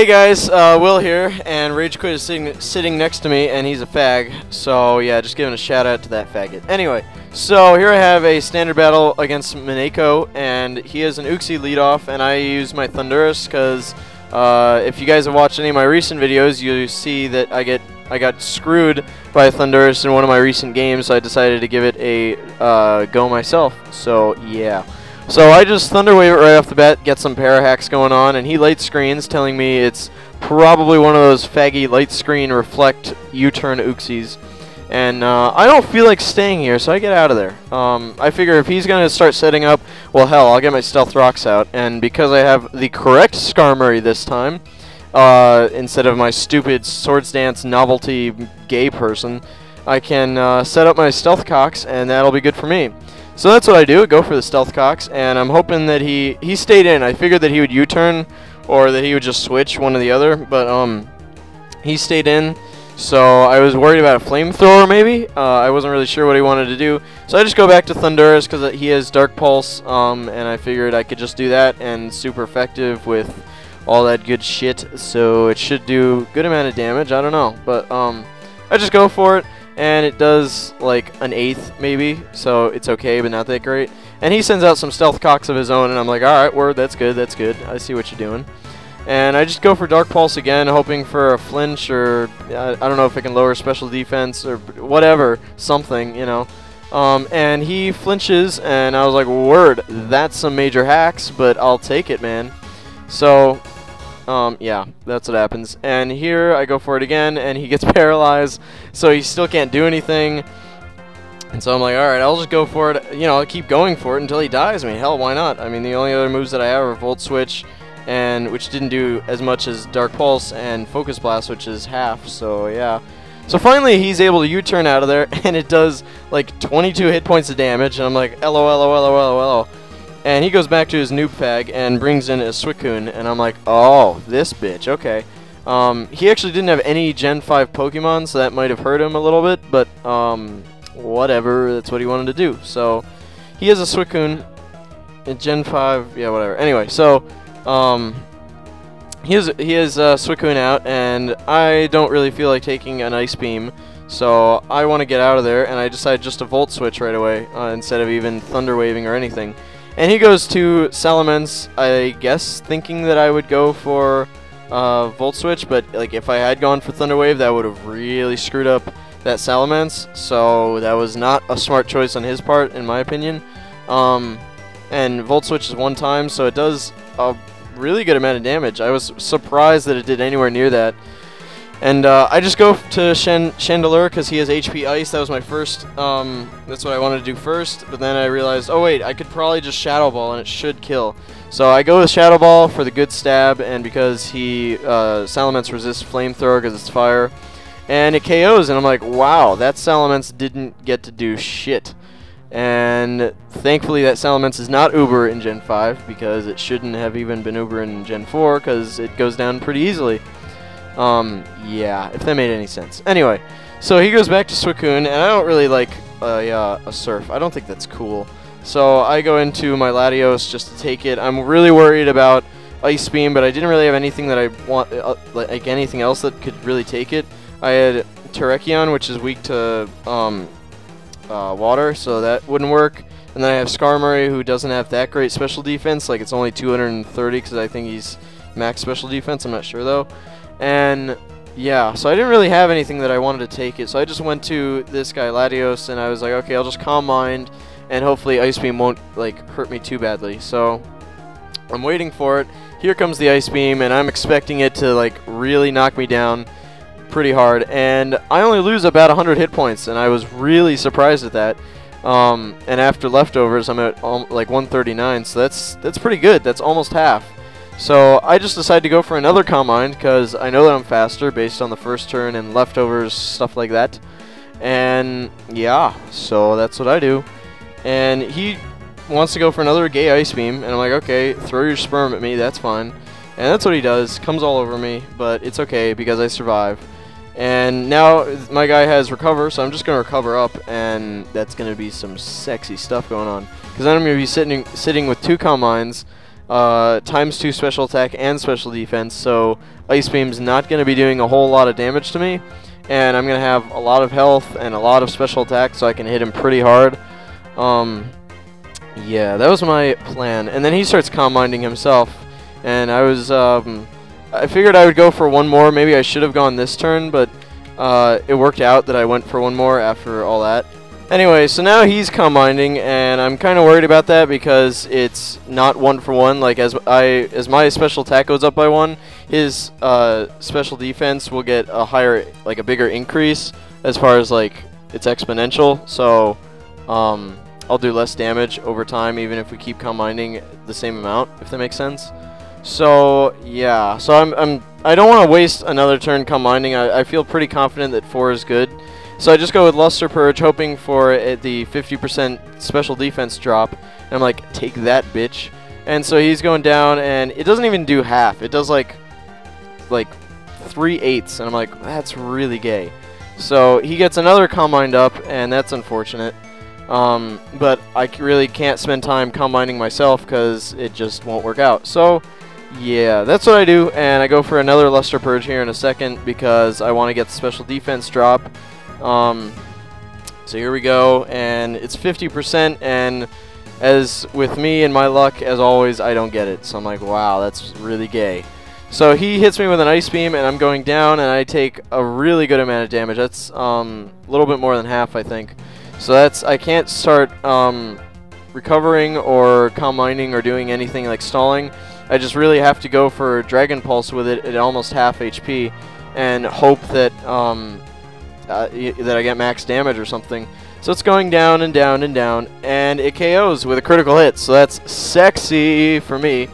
Hey guys, Will here, and Rage Quit is sitting next to me, and he's a fag, so yeah, just giving a shout out to that faggot. Anyway, so here I have a standard battle against Minako, and he has an Uxie leadoff, and I use my Thunderous, because if you guys have watched any of my recent videos, you see that I got screwed by Thunderous in one of my recent games, so I decided to give it a go myself, so yeah. So I just Thunder Wave it right off the bat, get some para hacks going on, and he light screens, telling me it's probably one of those faggy light screen reflect U-turn Uxies. And I don't feel like staying here, so I get out of there. I figure if he's going to start setting up, well hell, I'll get my Stealth Rocks out, and because I have the correct Skarmory this time, instead of my stupid Swords Dance novelty gay person, I can set up my Stealth Cocks, and that'll be good for me. So that's what I do, go for the Stealth Cocks, and I'm hoping that he stayed in. I figured that he would U-turn, or that he would just switch one or the other, but he stayed in, so I was worried about a Flamethrower maybe. I wasn't really sure what he wanted to do, so I just go back to Thunderous because he has Dark Pulse, and I figured I could just do that, and super effective with all that good shit, so it should do good amount of damage, I don't know, but I just go for it. And it does like an 1/8 maybe, so it's okay, but not that great. And he sends out some Stealth Cocks of his own, and I'm like, alright, word, that's good, that's good. I see what you're doing. And I just go for Dark Pulse again, hoping for a flinch, or I don't know if it can lower special defense, or whatever, something, you know. And he flinches, and I was like, word, that's some major hacks, but I'll take it, man. So yeah, that's what happens. And here I go for it again, and he gets paralyzed, so he still can't do anything. And so I'm like, alright, I'll just go for it. You know, I'll keep going for it until he dies. I mean, hell, why not? I mean, the only other moves that I have are Volt Switch, and which didn't do as much as Dark Pulse, and Focus Blast, which is half, so yeah. So finally, he's able to U-turn out of there, and it does like 22 hit points of damage, and I'm like, LOL. And he goes back to his noob fag and brings in a Suicune, and I'm like, oh, this bitch, okay. He actually didn't have any Gen 5 Pokemon, so that might have hurt him a little bit, but whatever, that's what he wanted to do. So he has a Suicune in Gen 5, yeah, whatever. Anyway, so he has Suicune out, and I don't really feel like taking an Ice Beam, so I want to get out of there, and I decide just to Volt Switch right away instead of even Thunder Waving or anything. And he goes to Salamence, I guess, thinking that I would go for Volt Switch, but like if I had gone for Thunder Wave, that would have really screwed up that Salamence, so that was not a smart choice on his part, in my opinion. And Volt Switch is one time, so it does a really good amount of damage. I was surprised that it did anywhere near that. And I just go to Chandelure because he has HP Ice. That was my first, that's what I wanted to do first. But then I realized, oh wait, I could probably just Shadow Ball and it should kill. So I go with Shadow Ball for the good stab, and because he, Salamence resists Flamethrower because it's fire. And it KOs, and I'm like, wow, that Salamence didn't get to do shit. And thankfully that Salamence is not Uber in Gen 5, because it shouldn't have even been Uber in Gen 4, because it goes down pretty easily. Yeah, if that made any sense. Anyway, so he goes back to Suicune, and I don't really like a Surf. I don't think that's cool. So I go into my Latios just to take it. I'm really worried about Ice Beam, but I didn't really have anything that I want, like anything else that could really take it. I had Terrakion, which is weak to water, so that wouldn't work. And then I have Skarmory, who doesn't have that great special defense. Like, it's only 230, because I think he's max special defense. I'm not sure, though. And yeah, so I didn't really have anything that I wanted to take it, so I just went to this guy Latios, and I was like, okay, I'll just Calm Mind, and hopefully Ice Beam won't like hurt me too badly. So I'm waiting for it. Here comes the Ice Beam, and I'm expecting it to like really knock me down pretty hard, and I only lose about 100 hit points, and I was really surprised at that. And after leftovers, I'm at like 139, so that's pretty good. That's almost half. So I just decided to go for another Calm Mind because I know that I'm faster based on the first turn and leftovers, stuff like that. And yeah, so that's what I do. And he wants to go for another gay Ice Beam, and I'm like, okay, throw your sperm at me, that's fine. And that's what he does, comes all over me, but it's okay because I survive. And now my guy has Recover, so I'm just going to recover up, and that's going to be some sexy stuff going on. Because then I'm going to be sitting with two Calm Minds, ×2 special attack and special defense, so Ice Beam's not going to be doing a whole lot of damage to me, and I'm going to have a lot of health and a lot of special attack, so I can hit him pretty hard. Yeah, that was my plan. And then he starts calm minding himself, and I was I figured I would go for one more. Maybe I should have gone this turn, but it worked out that I went for one more after all that. Anyway, so now he's calm minding, and I'm kind of worried about that because it's not 1-for-1. Like as my special attack goes up by 1, his special defense will get a higher, like a bigger increase as far as like it's exponential. So I'll do less damage over time, even if we keep calm minding the same amount, if that makes sense. So yeah, so I don't want to waste another turn calm minding. I feel pretty confident that 4 is good. So I just go with Luster Purge, hoping for the 50% special defense drop. And I'm like, take that, bitch. And so he's going down, and it doesn't even do half. It does like 3/8, and I'm like, that's really gay. So he gets another Calm Mind up, and that's unfortunate. But I really can't spend time Calm Minding myself because it just won't work out. So yeah, that's what I do, and I go for another Luster Purge here in a second because I want to get the special defense drop. So here we go, and it's 50%, and as with me and my luck, as always, I don't get it. So I'm like, wow, that's really gay. So he hits me with an Ice Beam, and I'm going down, and I take a really good amount of damage. That's a little bit more than half, I think. So that's, I can't start recovering or Calm Minding or doing anything like stalling. I just really have to go for Dragon Pulse with it at almost half HP and hope that that I get max damage or something. So it's going down and down and down, and it KOs with a critical hit. So that's sexy for me.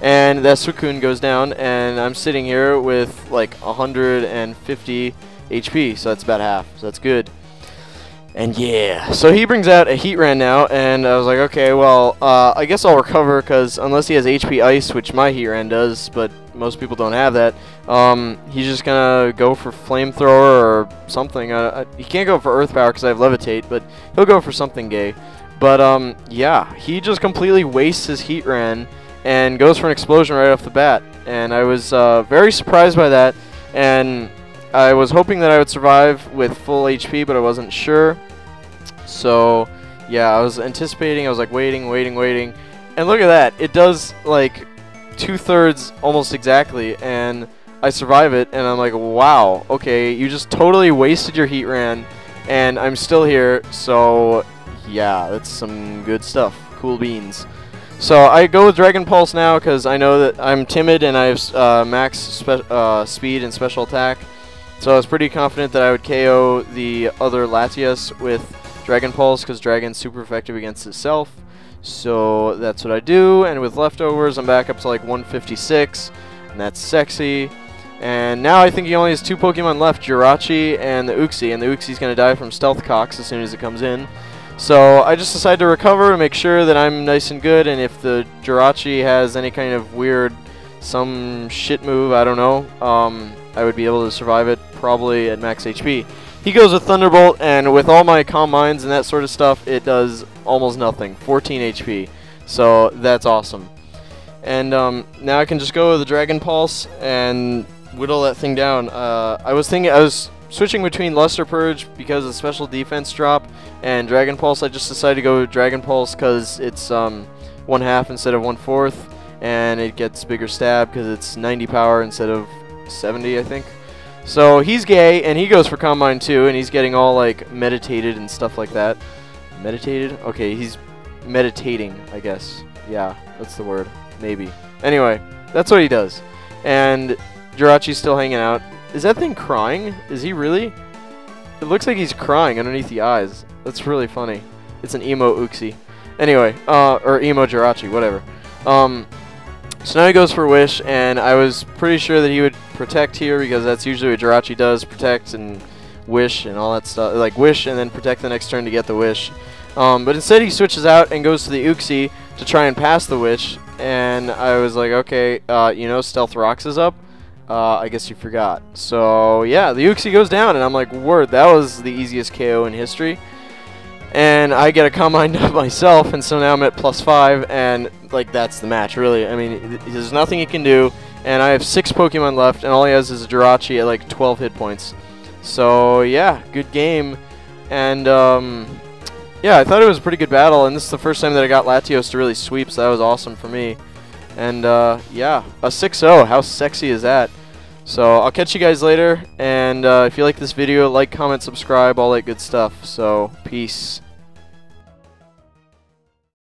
And that Suicune goes down, and I'm sitting here with like 150 HP, so that's about half. So that's good. And yeah, so he brings out a Heatran now, and I was like, okay, well, I guess I'll recover, because unless he has HP Ice, which my Heatran does, but most people don't have that, he's just going to go for Flamethrower or something. He can't go for Earth Power because I have Levitate, but he'll go for something gay. But yeah, he just completely wastes his Heatran and goes for an Explosion right off the bat. And I was very surprised by that, and I was hoping that I would survive with full HP, but I wasn't sure. So yeah, I was anticipating, I was like waiting, and look at that, it does like 2/3 almost exactly, and I survive it, and I'm like, wow, okay, you just totally wasted your Heatran, and I'm still here. So yeah, that's some good stuff. Cool beans. So I go with Dragon Pulse now because I know that I'm timid and I have max speed and special attack. So I was pretty confident that I would KO the other Latios with Dragon Pulse because Dragon's super effective against itself. So that's what I do, and with leftovers I'm back up to like 156, and that's sexy. And now I think he only has 2 Pokemon left, Jirachi and the Uxie, and the Uxie's going to die from Stealth Cox as soon as it comes in. So I just decided to recover to make sure that I'm nice and good, and if the Jirachi has any kind of weird, some shit move, I don't know, I would be able to survive it probably at max HP. He goes with Thunderbolt, and with all my Calm Minds and that sort of stuff, it does almost nothing, 14 HP. So that's awesome. And now I can just go with the Dragon Pulse and whittle that thing down. I was switching between Luster Purge because of special defense drop and Dragon Pulse. I just decided to go with Dragon Pulse because it's 1/2 instead of 1/4, and it gets bigger stab because it's 90 power instead of 70, I think. So he's gay, and he goes for Calm Mind too, and he's getting all like meditated and stuff like that. Meditated? Okay, he's meditating, I guess. Yeah, that's the word. Maybe. Anyway, that's what he does. And Jirachi's still hanging out. Is that thing crying? Is he really? It looks like he's crying underneath the eyes. That's really funny. It's an emo Uxie. Anyway, or emo Jirachi, whatever. So now he goes for Wish, and I was pretty sure that he would protect here because that's usually what Jirachi does, protect and wish and all that stuff. Like wish and then protect the next turn to get the wish. But instead he switches out and goes to the Uxie to try and pass the wish, and I was like, okay, you know, Stealth Rocks is up. I guess you forgot. So yeah, the Uxie goes down, and I'm like, word, that was the easiest KO in history. and I get a combine up myself, and so now I'm at +5, and like that's the match, really. I mean, there's nothing he can do, and I have 6 Pokemon left, and all he has is a Jirachi at like 12 hit points. So yeah, good game, and yeah, I thought it was a pretty good battle, and this is the first time that I got Latios to really sweep, so that was awesome for me. And yeah, a 6-0, how sexy is that? So I'll catch you guys later, and if you like this video, like, comment, subscribe, all that good stuff. So peace.